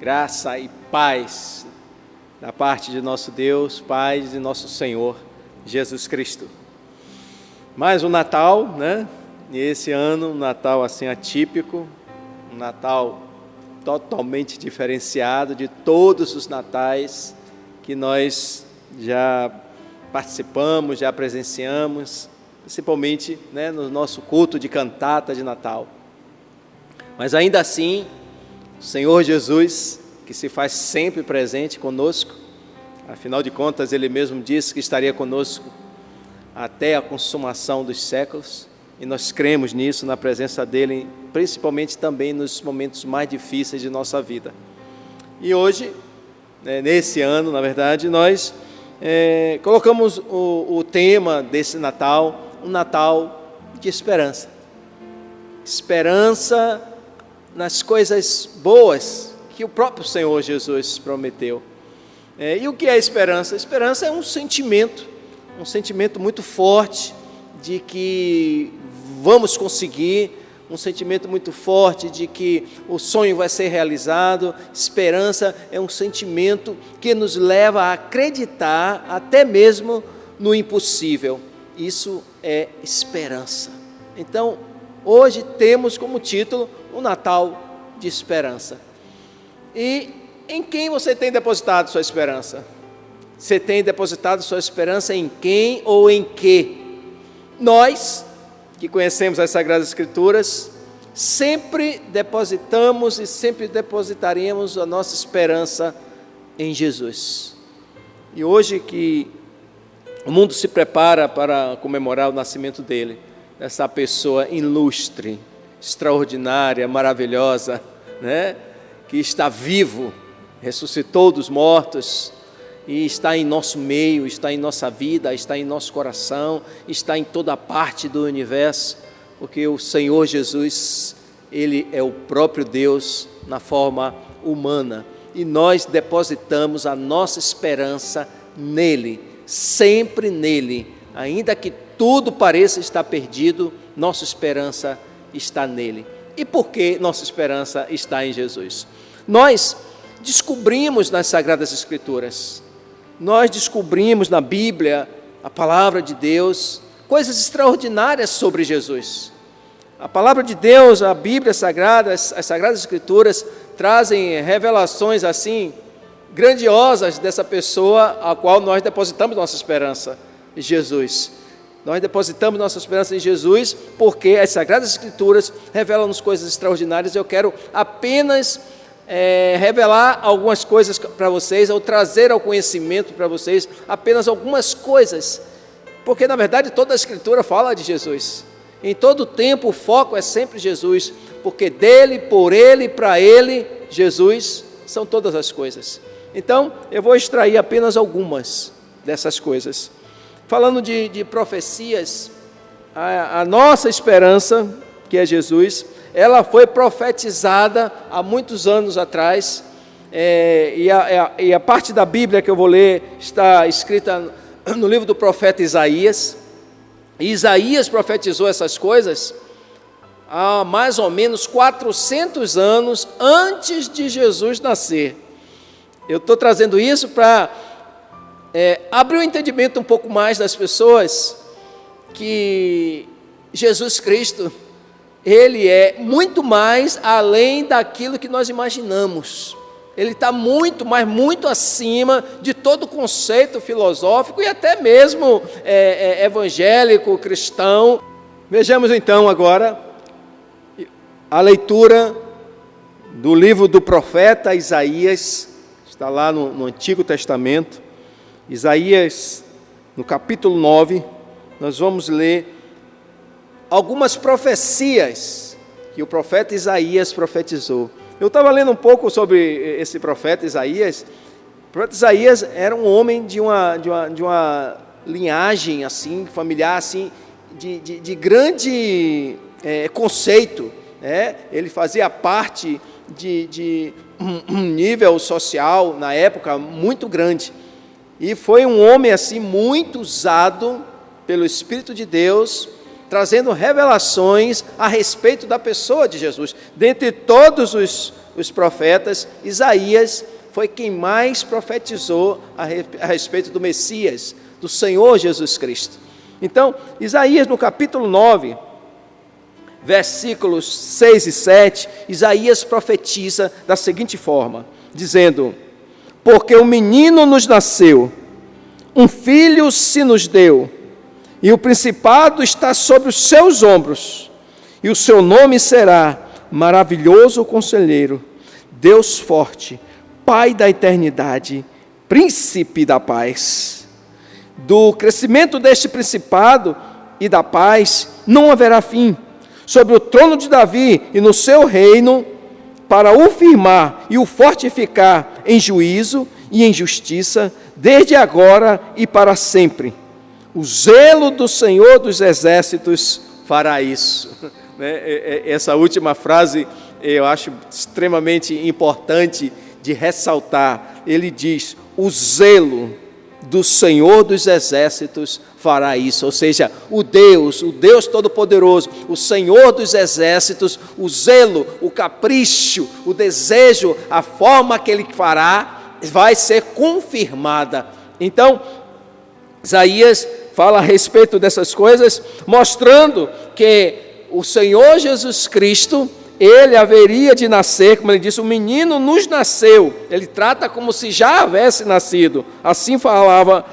Graça e paz da parte de nosso Deus, Pai e de nosso Senhor Jesus Cristo. Mais um Natal, né? E esse ano, um Natal assim atípico, um Natal totalmente diferenciado de todos os natais que nós já participamos, já presenciamos, principalmente, né, no nosso culto de cantata de Natal. Mas ainda assim, o Senhor Jesus, que se faz sempre presente conosco, afinal de contas, Ele mesmo disse que estaria conosco até a consumação dos séculos, e nós cremos nisso, na presença dEle, principalmente também nos momentos mais difíceis de nossa vida. E hoje, nesse ano, na verdade, nós colocamos o tema desse Natal, um Natal de esperança. Esperança nas coisas boas que o próprio Senhor Jesus prometeu. E o que é esperança? Esperança é um sentimento muito forte de que vamos conseguir, um sentimento muito forte de que o sonho vai ser realizado. Esperança é um sentimento que nos leva a acreditar até mesmo no impossível. Isso é esperança. Então, hoje temos como título um Natal de esperança. E em quem você tem depositado sua esperança? Você tem depositado sua esperança em quem ou em quê? Nós, que conhecemos as Sagradas Escrituras, sempre depositamos e sempre depositaremos a nossa esperança em Jesus. E hoje que o mundo se prepara para comemorar o nascimento dele, essa pessoa ilustre, extraordinária, maravilhosa, né? Que está vivo, ressuscitou dos mortos e está em nosso meio, está em nossa vida, está em nosso coração, está em toda parte do universo, porque o Senhor Jesus, Ele é o próprio Deus na forma humana, e nós depositamos a nossa esperança nele, sempre nele, ainda que tudo pareça estar perdido, nossa esperança está nele. E por que nossa esperança está em Jesus? Nós descobrimos nas Sagradas Escrituras, nós descobrimos na Bíblia, a Palavra de Deus, coisas extraordinárias sobre Jesus. A Palavra de Deus, a Bíblia Sagrada, as Sagradas Escrituras trazem revelações assim, grandiosas dessa pessoa a qual nós depositamos nossa esperança, Jesus. Nós depositamos nossa esperança em Jesus porque as Sagradas Escrituras revelam-nos coisas extraordinárias. Eu quero apenas revelar algumas coisas para vocês, ou trazer ao conhecimento para vocês apenas algumas coisas, porque na verdade toda a Escritura fala de Jesus. Em todo tempo o foco é sempre Jesus, porque dele, por ele, para ele, Jesus, são todas as coisas. Então eu vou extrair apenas algumas dessas coisas. Falando de profecias, a nossa esperança, que é Jesus, ela foi profetizada há muitos anos atrás, e a parte da Bíblia que eu vou ler está escrita no livro do profeta Isaías. E Isaías profetizou essas coisas há mais ou menos 400 anos antes de Jesus nascer. Eu estou trazendo isso para abrir o entendimento um pouco mais das pessoas, que Jesus Cristo, Ele é muito mais além daquilo que nós imaginamos. Ele está muito, mas muito acima de todo conceito filosófico e até mesmo evangélico, cristão. Vejamos então agora a leitura do livro do profeta Isaías, está lá no Antigo Testamento. Isaías, no capítulo 9, nós vamos ler algumas profecias que o profeta Isaías profetizou. Eu estava lendo um pouco sobre esse profeta Isaías. O profeta Isaías era um homem de uma linhagem assim, familiar, assim, de grande conceito. Ele fazia parte de um nível social, na época, muito grande. E foi um homem assim muito usado pelo Espírito de Deus, trazendo revelações a respeito da pessoa de Jesus. Dentre todos os profetas, Isaías foi quem mais profetizou a respeito do Messias, do Senhor Jesus Cristo. Então, Isaías no capítulo 9, versículos 6 e 7, Isaías profetiza da seguinte forma, dizendo: porque um menino nos nasceu, um filho se nos deu, e o principado está sobre os seus ombros, e o seu nome será Maravilhoso Conselheiro, Deus Forte, Pai da Eternidade, Príncipe da Paz. Do crescimento deste principado e da paz não haverá fim, sobre o trono de Davi e no seu reino, para o firmar e o fortificar em juízo e em justiça, desde agora e para sempre. O zelo do Senhor dos Exércitos fará isso. Essa última frase eu acho extremamente importante de ressaltar. Ele diz: o zelo do Senhor dos Exércitos fará isso, ou seja, o Deus Todo-Poderoso, o Senhor dos Exércitos, o zelo, o capricho, o desejo, a forma que Ele fará, vai ser confirmada. Então, Isaías fala a respeito dessas coisas, mostrando que o Senhor Jesus Cristo, Ele haveria de nascer, como ele disse, o menino nos nasceu. Ele trata como se já houvesse nascido. Assim falava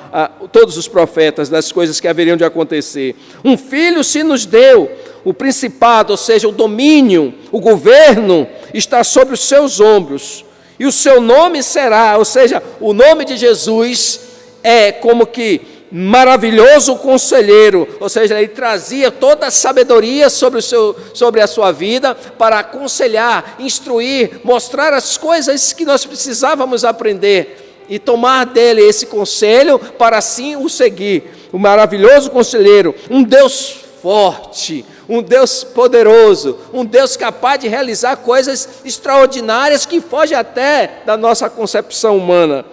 todos os profetas das coisas que haveriam de acontecer. Um filho se nos deu, o principado, ou seja, o domínio, o governo, está sobre os seus ombros. E o seu nome será, ou seja, o nome de Jesus é como que Maravilhoso Conselheiro, ou seja, ele trazia toda a sabedoria sobre a sua vida para aconselhar, instruir, mostrar as coisas que nós precisávamos aprender e tomar dele esse conselho para assim o seguir. O Maravilhoso Conselheiro, um Deus forte, um Deus poderoso, um Deus capaz de realizar coisas extraordinárias que fogem até da nossa concepção humana.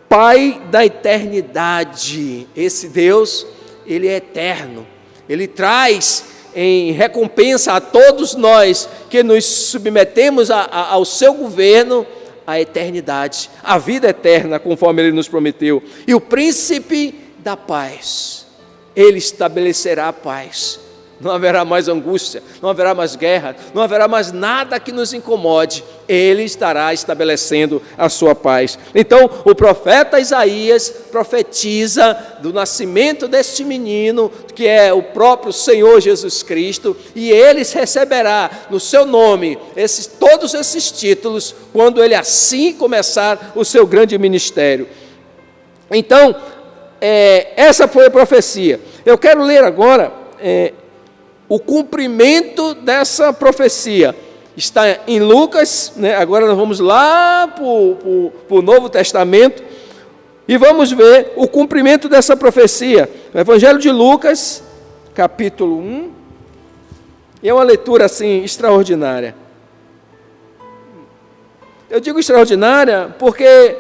Pai da eternidade, esse Deus, Ele é eterno, Ele traz em recompensa a todos nós que nos submetemos ao seu governo, a eternidade, a vida eterna, conforme Ele nos prometeu. E o príncipe da paz, Ele estabelecerá a paz. Não haverá mais angústia, não haverá mais guerra, não haverá mais nada que nos incomode. Ele estará estabelecendo a sua paz. Então, o profeta Isaías profetiza do nascimento deste menino, que é o próprio Senhor Jesus Cristo, e ele receberá no seu nome todos esses títulos, quando ele assim começar o seu grande ministério. Então, essa foi a profecia. Eu quero ler agora o cumprimento dessa profecia. Está em Lucas, né? Agora nós vamos lá para o Novo Testamento e vamos ver o cumprimento dessa profecia. O Evangelho de Lucas, capítulo 1, e é uma leitura assim extraordinária. Eu digo extraordinária porque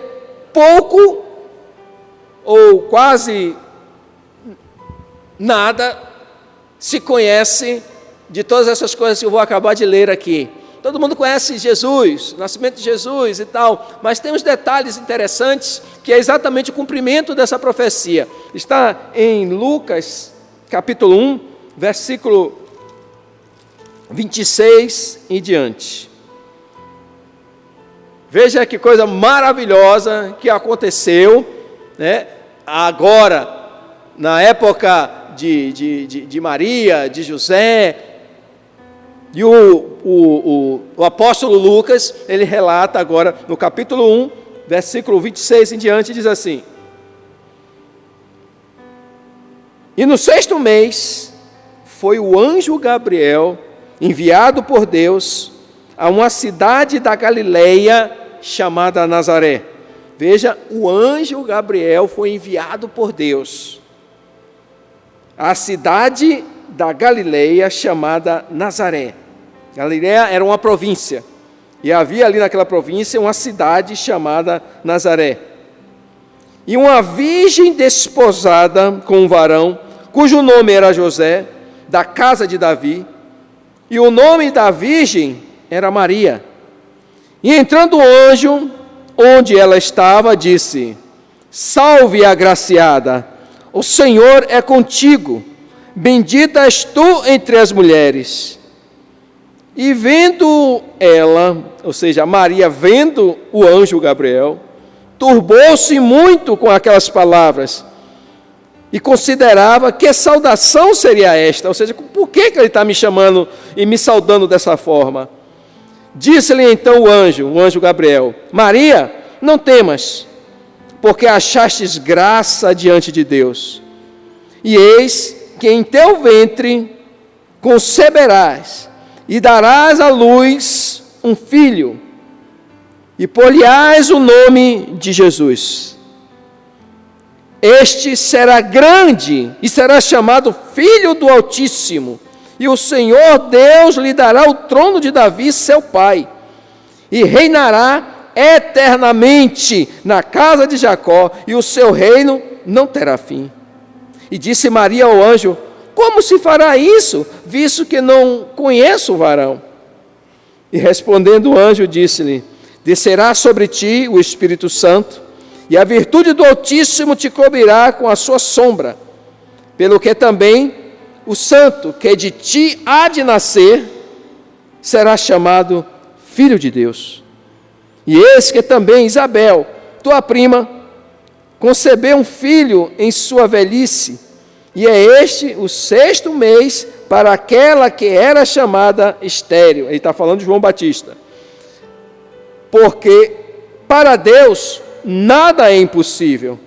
pouco ou quase nada se conhece de todas essas coisas que eu vou acabar de ler aqui. Todo mundo conhece Jesus, o nascimento de Jesus e tal, mas tem uns detalhes interessantes, que é exatamente o cumprimento dessa profecia. Está em Lucas, capítulo 1, versículo 26 em diante. Veja que coisa maravilhosa que aconteceu, né? Agora, na época de Maria, de José, e o apóstolo Lucas, ele relata agora no capítulo 1, versículo 26 em diante, diz assim: e no 6º mês, foi o anjo Gabriel, enviado por Deus, a uma cidade da Galileia, chamada Nazaré. Veja, o anjo Gabriel foi enviado por Deus a cidade da Galileia chamada Nazaré. Galileia era uma província, e havia ali naquela província uma cidade chamada Nazaré. E uma virgem desposada com um varão, cujo nome era José, da casa de Davi, e o nome da virgem era Maria. E entrando o anjo, onde ela estava, disse: Salve, agraciada, o Senhor é contigo, bendita és tu entre as mulheres. E vendo ela, ou seja, Maria vendo o anjo Gabriel, turbou-se muito com aquelas palavras e considerava que saudação seria esta, ou seja, por que ele está me chamando e me saudando dessa forma? Disse-lhe então o anjo Gabriel: Maria, não temas, porque achastes graça diante de Deus. E eis que em teu ventre conceberás e darás à luz um filho, e pôr-lhe-ás o nome de Jesus. Este será grande e será chamado Filho do Altíssimo, e o Senhor Deus lhe dará o trono de Davi, seu pai, e reinará eternamente na casa de Jacó, e o seu reino não terá fim. E disse Maria ao anjo: Como se fará isso, visto que não conheço o varão? E respondendo o anjo, disse-lhe: Descerá sobre ti o Espírito Santo, e a virtude do Altíssimo te cobrirá com a sua sombra, pelo que também o santo que de ti há de nascer será chamado Filho de Deus. E eis que também Isabel, tua prima, concebeu um filho em sua velhice, e é este o 6º mês para aquela que era chamada estéril. Ele está falando de João Batista. Porque para Deus nada é impossível.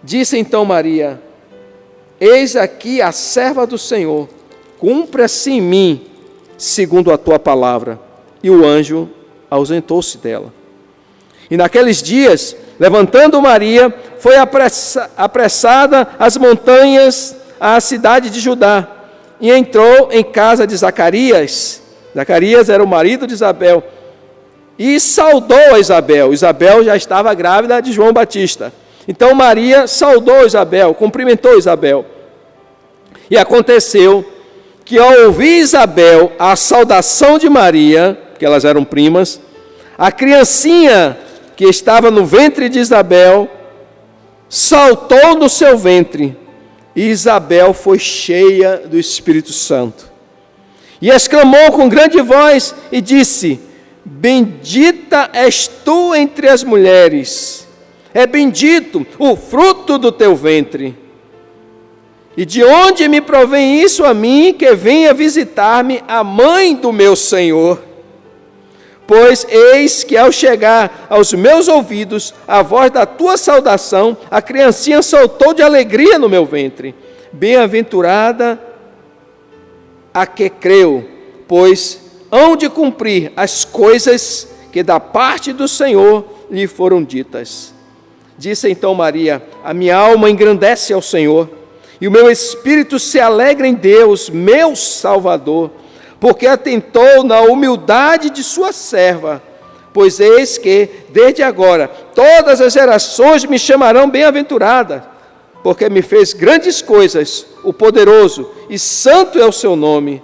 Disse então Maria: Eis aqui a serva do Senhor, cumpra-se em mim segundo a tua palavra. E o anjo ausentou-se dela. E naqueles dias, levantando Maria, foi apressada às montanhas, à cidade de Judá, e entrou em casa de Zacarias. Zacarias era o marido de Isabel, e saudou a Isabel. Isabel já estava grávida de João Batista. Então Maria saudou Isabel, cumprimentou Isabel. E aconteceu que ao ouvir Isabel a saudação de Maria, que elas eram primas, a criancinha que estava no ventre de Isabel saltou no seu ventre, e Isabel foi cheia do Espírito Santo. E exclamou com grande voz e disse: Bendita és tu entre as mulheres, é bendito o fruto do teu ventre. E de onde me provém isso a mim, que venha visitar-me a mãe do meu Senhor? Pois eis que ao chegar aos meus ouvidos a voz da tua saudação, a criancinha saltou de alegria no meu ventre. Bem-aventurada a que creu, pois hão de cumprir as coisas que da parte do Senhor lhe foram ditas. Disse então Maria: A minha alma engrandece ao Senhor, e o meu espírito se alegra em Deus, meu Salvador, porque atentou na humildade de sua serva. Pois eis que, desde agora, todas as gerações me chamarão bem-aventurada, porque me fez grandes coisas, o poderoso, e santo é o seu nome.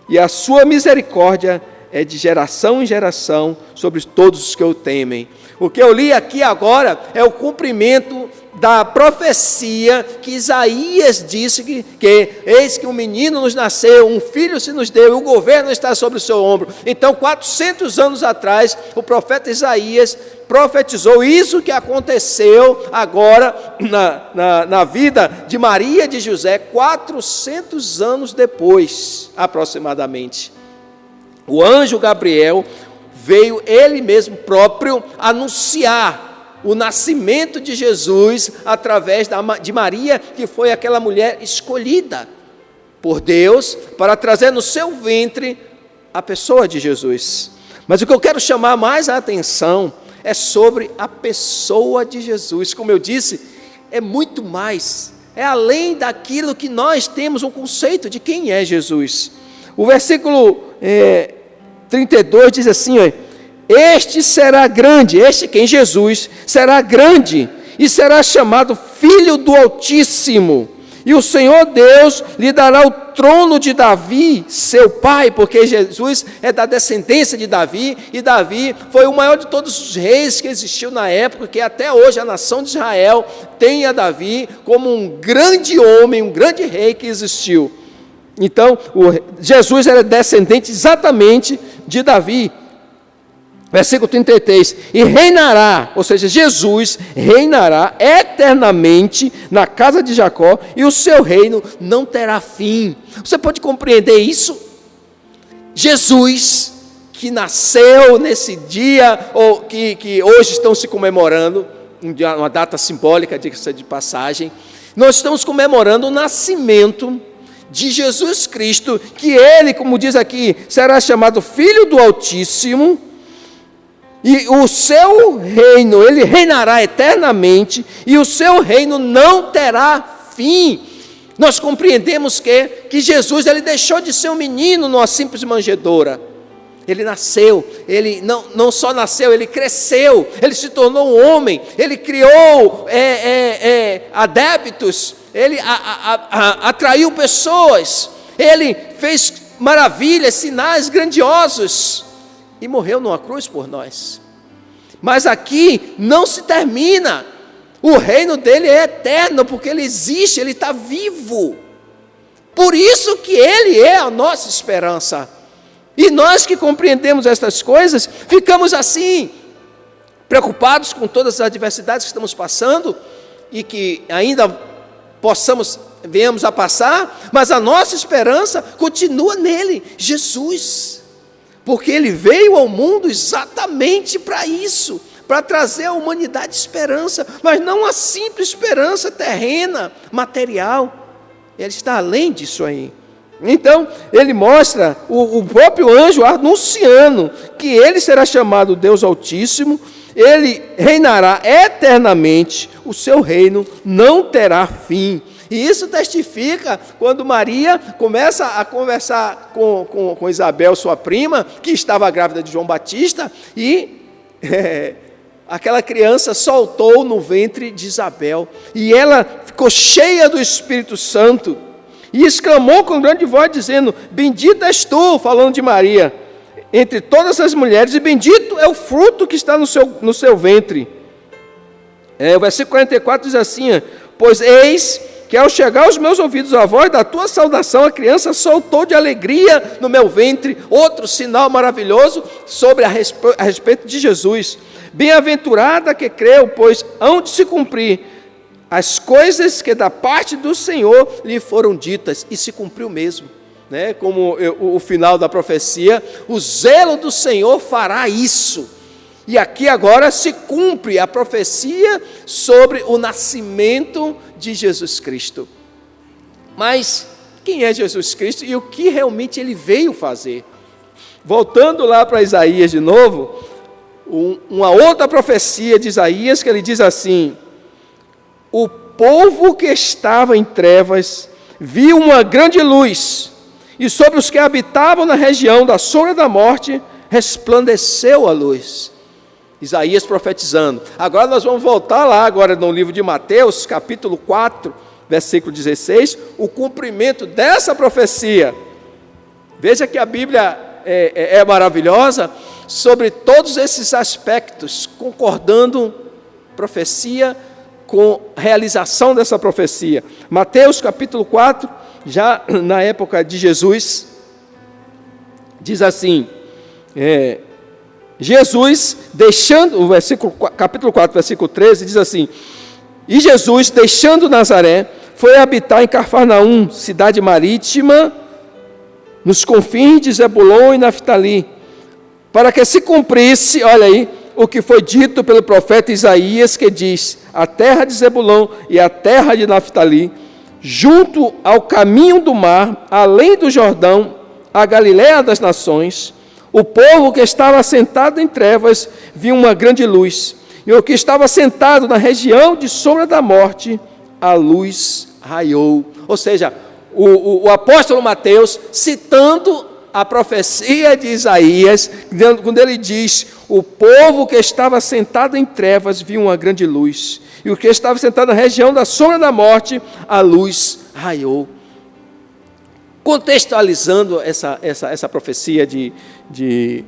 E a sua misericórdia é de geração em geração sobre todos os que o temem. O que eu li aqui agora é o cumprimento da profecia que Isaías disse que eis que um menino nos nasceu, um filho se nos deu, e o governo está sobre o seu ombro. Então, 400 anos atrás, o profeta Isaías profetizou isso que aconteceu agora na vida de Maria e de José, 400 anos depois, aproximadamente. O anjo Gabriel veio ele mesmo próprio anunciar o nascimento de Jesus através de Maria, que foi aquela mulher escolhida por Deus para trazer no seu ventre a pessoa de Jesus. Mas o que eu quero chamar mais a atenção é sobre a pessoa de Jesus. Como eu disse, é muito mais, é além daquilo que nós temos um conceito de quem é Jesus. O versículo 32 diz assim: este será grande, este quem? Jesus, será grande e será chamado Filho do Altíssimo, E o Senhor Deus lhe dará o trono de Davi, seu pai, porque Jesus é da descendência de Davi, e Davi foi o maior de todos os reis que existiu na época, que até hoje a nação de Israel tem a Davi como um grande homem, um grande rei que existiu. Então, Jesus era descendente exatamente de Davi. Versículo 33, e reinará, ou seja, Jesus reinará eternamente na casa de Jacó, e o seu reino não terá fim. Você pode compreender isso? Jesus, que nasceu nesse dia, ou que hoje estão se comemorando, uma data simbólica, diga-se de passagem, nós estamos comemorando o nascimento de Jesus Cristo, que ele, como diz aqui, será chamado Filho do Altíssimo, e o seu reino, ele reinará eternamente, e o seu reino não terá fim. Nós compreendemos que Jesus, ele deixou de ser um menino numa simples manjedoura. Ele nasceu, ele não só nasceu, ele cresceu, ele se tornou um homem, ele criou adeptos, ele atraiu pessoas, ele fez maravilhas, sinais grandiosos, e morreu numa cruz por nós. Mas aqui não se termina. O reino dele é eterno, porque ele existe, ele está vivo. Por isso que ele é a nossa esperança. E nós que compreendemos estas coisas, ficamos assim, preocupados com todas as adversidades que estamos passando, e que ainda venhamos a passar, mas a nossa esperança continua nele, Jesus. Porque ele veio ao mundo exatamente para isso, para trazer à humanidade esperança, mas não a simples esperança terrena, material. Ele está além disso aí. Então, ele mostra o próprio anjo anunciando que ele será chamado Deus Altíssimo, ele reinará eternamente, o seu reino não terá fim. E isso testifica quando Maria começa a conversar com Isabel, sua prima, que estava grávida de João Batista, e aquela criança saltou no ventre de Isabel, e ela ficou cheia do Espírito Santo, e exclamou com grande voz, dizendo: bendita és tu, falando de Maria, entre todas as mulheres, e bendito é o fruto que está no seu ventre. O versículo 44 diz assim: pois eis que ao chegar aos meus ouvidos a voz da tua saudação, a criança saltou de alegria no meu ventre. Outro sinal maravilhoso sobre a respeito de Jesus. Bem-aventurada que creu, pois hão de se cumprir as coisas que da parte do Senhor lhe foram ditas. E se cumpriu mesmo, né? Como o final da profecia, o zelo do Senhor fará isso. E aqui agora se cumpre a profecia sobre o nascimento de Jesus Cristo. Mas quem é Jesus Cristo e o que realmente ele veio fazer? Voltando lá para Isaías de novo, uma outra profecia de Isaías, que ele diz assim: o povo que estava em trevas viu uma grande luz, e sobre os que habitavam na região da sombra da morte resplandeceu a luz. Isaías profetizando. Agora nós vamos voltar lá agora no livro de Mateus, capítulo 4, versículo 16, o cumprimento dessa profecia. Veja que a Bíblia é maravilhosa sobre todos esses aspectos, concordando profecia com realização dessa profecia. Mateus capítulo 4, já na época de Jesus, diz assim, Jesus, deixando, capítulo 4, versículo 13, diz assim: e Jesus, deixando Nazaré, foi habitar em Cafarnaum, cidade marítima, nos confins de Zebulon e Naftali, para que se cumprisse, olha aí, o que foi dito pelo profeta Isaías, que diz: a terra de Zebulon e a terra de Naftali, junto ao caminho do mar, além do Jordão, a Galiléia das nações, o povo que estava assentado em trevas viu uma grande luz, e o que estava sentado na região de sombra da morte, a luz raiou. Ou seja, o apóstolo Mateus, citando a profecia de Isaías, quando ele diz: o povo que estava sentado em trevas viu uma grande luz, e o que estava sentado na região da sombra da morte, a luz raiou. Contextualizando essa profecia de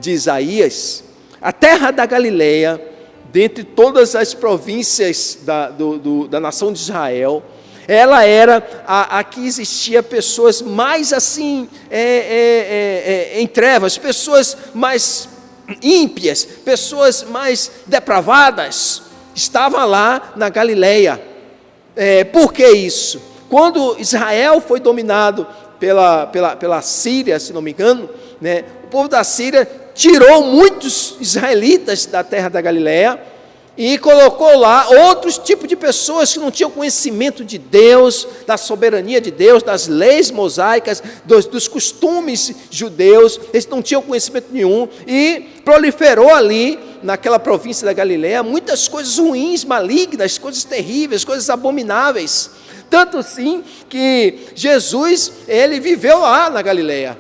Isaías, a terra da Galileia, dentre todas as províncias da nação de Israel, ela era a que existia pessoas mais assim, em trevas, pessoas mais ímpias, pessoas mais depravadas, estavam lá na Galileia. Por que isso? Quando Israel foi dominado pela Síria, se não me engano, né, o povo da Síria tirou muitos israelitas da terra da Galileia e colocou lá outros tipos de pessoas que não tinham conhecimento de Deus, da soberania de Deus, das leis mosaicas, dos costumes judeus. Eles não tinham conhecimento nenhum, e proliferou ali, naquela província da Galileia, muitas coisas ruins, malignas, coisas terríveis, coisas abomináveis. Tanto assim que Jesus, ele viveu lá na Galileia.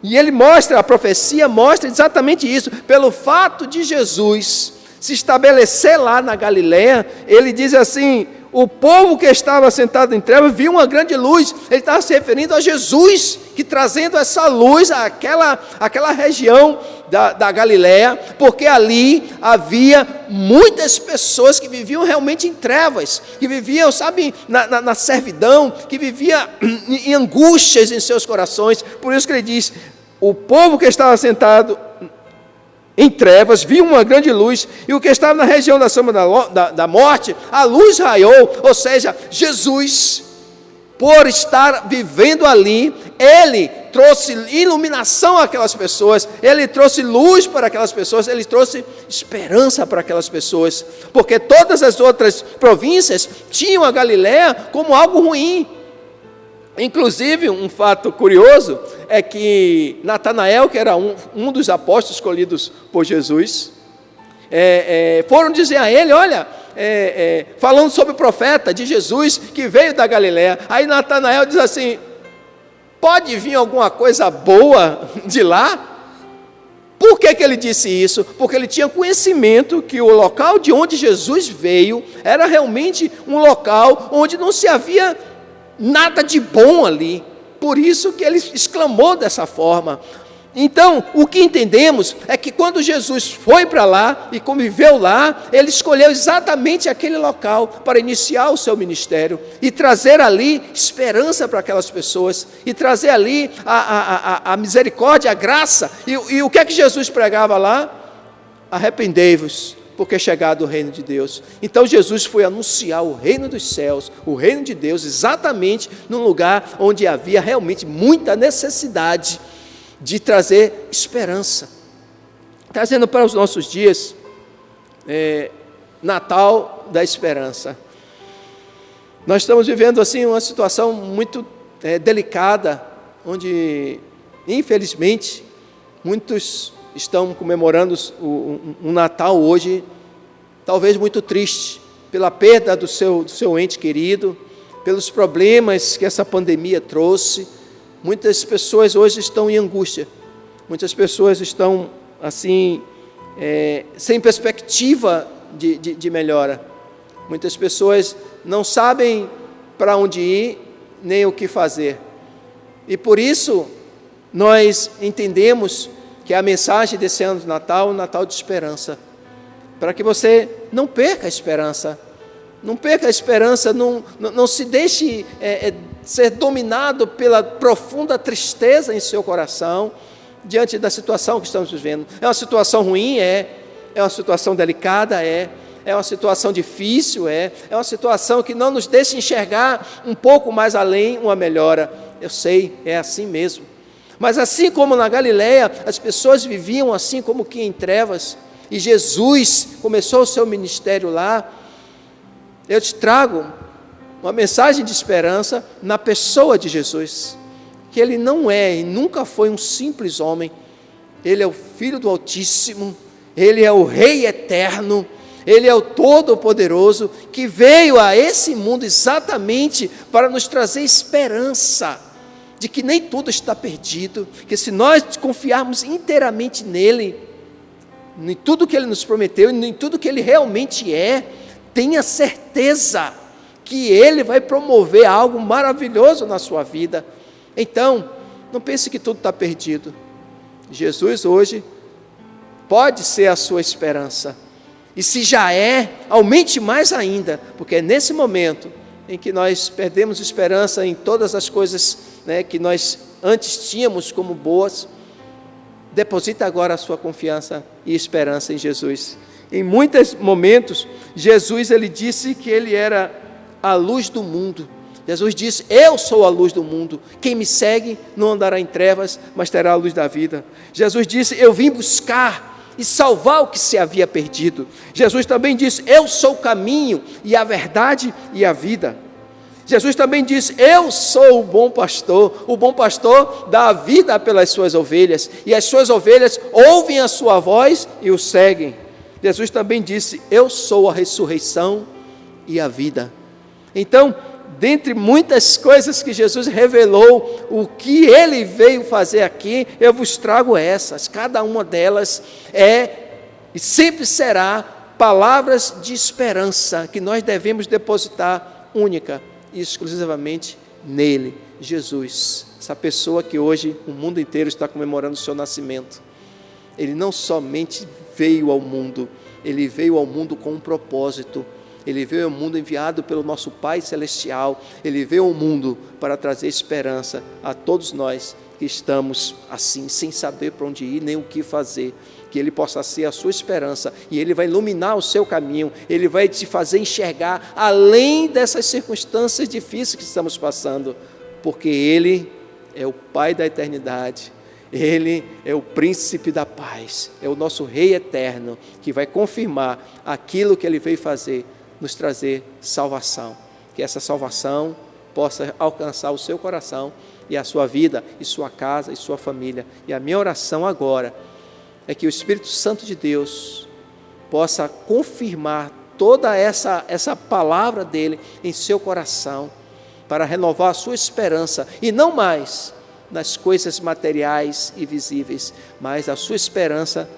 E ele mostra, a profecia mostra exatamente isso. Pelo fato de Jesus se estabelecer lá na Galileia, ele diz assim: o povo que estava sentado em trevas viu uma grande luz. Ele estava se referindo a Jesus, que trazendo essa luz àquela região da Galileia, porque ali havia muitas pessoas que viviam realmente em trevas, que viviam, sabe, na servidão, que viviam em angústias em seus corações. Por isso que ele diz: o povo que estava sentado em trevas viu uma grande luz, e o que estava na região da sombra da morte, a luz raiou. Ou seja, Jesus, por estar vivendo ali, ele trouxe iluminação àquelas pessoas, ele trouxe luz para aquelas pessoas, ele trouxe esperança para aquelas pessoas, porque todas as outras províncias tinham a Galileia como algo ruim. Inclusive, um fato curioso é que Natanael, que era um dos apóstolos escolhidos por Jesus, foram dizer a ele: olha, falando sobre o profeta de Jesus que veio da Galileia. Aí Natanael diz assim: pode vir alguma coisa boa de lá? Por que ele disse isso? Porque ele tinha conhecimento que o local de onde Jesus veio era realmente um local onde não se havia nada de bom ali. Por isso que ele exclamou dessa forma. Então, o que entendemos é que quando Jesus foi para lá e conviveu lá, ele escolheu exatamente aquele local para iniciar o seu ministério e trazer ali esperança para aquelas pessoas, e trazer ali a misericórdia, a graça. E o que é que Jesus pregava lá? Arrependei-vos, porque é chegado o reino de Deus. Então Jesus foi anunciar o reino dos céus, o reino de Deus, exatamente num lugar onde havia realmente muita necessidade de trazer esperança. Trazendo para os nossos dias, Natal da esperança. Nós estamos vivendo assim uma situação muito delicada, onde infelizmente muitos estão comemorando um Natal hoje, talvez muito triste, pela perda do seu ente querido, pelos problemas que essa pandemia trouxe. Muitas pessoas hoje estão em angústia, muitas pessoas estão assim, sem perspectiva de melhora. Muitas pessoas não sabem para onde ir, nem o que fazer. E por isso, nós entendemos que a mensagem desse ano de Natal é um Natal de esperança, para que você não perca a esperança, não se deixe ser dominado pela profunda tristeza em seu coração, diante da situação que estamos vivendo. É uma situação ruim, é uma situação delicada, é uma situação difícil, é uma situação que não nos deixa enxergar um pouco mais além uma melhora. Eu sei, é assim mesmo. Mas assim como na Galileia, as pessoas viviam assim como que em trevas, e Jesus começou o seu ministério lá, eu te trago uma mensagem de esperança na pessoa de Jesus, que ele não é e nunca foi um simples homem. Ele é o Filho do Altíssimo, ele é o Rei eterno, ele é o Todo-Poderoso, que veio a esse mundo exatamente para nos trazer esperança, de que nem tudo está perdido, que se nós confiarmos inteiramente nele, em tudo que ele nos prometeu, em tudo que ele realmente é, tenha certeza que Ele vai promover algo maravilhoso na sua vida. Então, não pense que tudo está perdido. Jesus hoje pode ser a sua esperança. E se já é, aumente mais ainda, porque é nesse momento em que nós perdemos esperança em todas as coisas, né, que nós antes tínhamos como boas. Deposita agora a sua confiança e esperança em Jesus. Em muitos momentos, Jesus ele disse que Ele era a luz do mundo. Jesus disse: eu sou a luz do mundo, quem me segue não andará em trevas, mas terá a luz da vida. Jesus disse: eu vim buscar e salvar o que se havia perdido. Jesus também disse: eu sou o caminho e a verdade e a vida. Jesus também disse: eu sou o bom pastor dá a vida pelas suas ovelhas, e as suas ovelhas ouvem a sua voz e o seguem. Jesus também disse: eu sou a ressurreição e a vida. Então, dentre muitas coisas que Jesus revelou, o que Ele veio fazer aqui, eu vos trago essas. Cada uma delas é e sempre será palavras de esperança que nós devemos depositar única e exclusivamente nele, Jesus, essa pessoa que hoje o mundo inteiro está comemorando o seu nascimento. Ele não somente veio ao mundo, Ele veio ao mundo com um propósito. Ele veio ao mundo enviado pelo nosso Pai Celestial. Ele veio ao mundo para trazer esperança a todos nós que estamos assim, sem saber para onde ir nem o que fazer. Que Ele possa ser a sua esperança e Ele vai iluminar o seu caminho. Ele vai te fazer enxergar além dessas circunstâncias difíceis que estamos passando, porque Ele é o Pai da eternidade. Ele é o príncipe da paz, é o nosso Rei eterno, que vai confirmar aquilo que Ele veio fazer, nos trazer salvação. Que essa salvação possa alcançar o seu coração e a sua vida, e sua casa, e sua família. E a minha oração agora é que o Espírito Santo de Deus possa confirmar toda essa palavra dEle em seu coração, para renovar a sua esperança, e não mais nas coisas materiais e visíveis, mas a sua esperança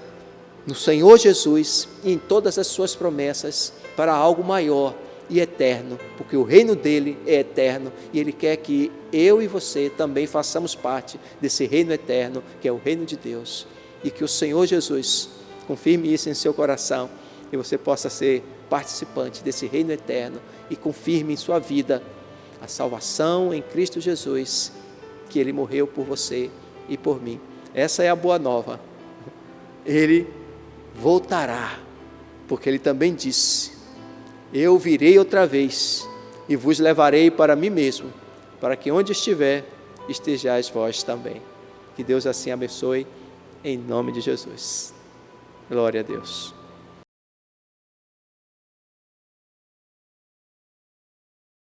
no Senhor Jesus e em todas as suas promessas para algo maior e eterno, porque o reino dele é eterno e Ele quer que eu e você também façamos parte desse reino eterno, que é o reino de Deus, e que o Senhor Jesus confirme isso em seu coração e você possa ser participante desse reino eterno e confirme em sua vida a salvação em Cristo Jesus, que Ele morreu por você e por mim. Essa é a boa nova. Ele voltará, porque Ele também disse: eu virei outra vez e vos levarei para mim mesmo, para que onde estiver, estejais vós também. Que Deus assim abençoe, em nome de Jesus. Glória a Deus.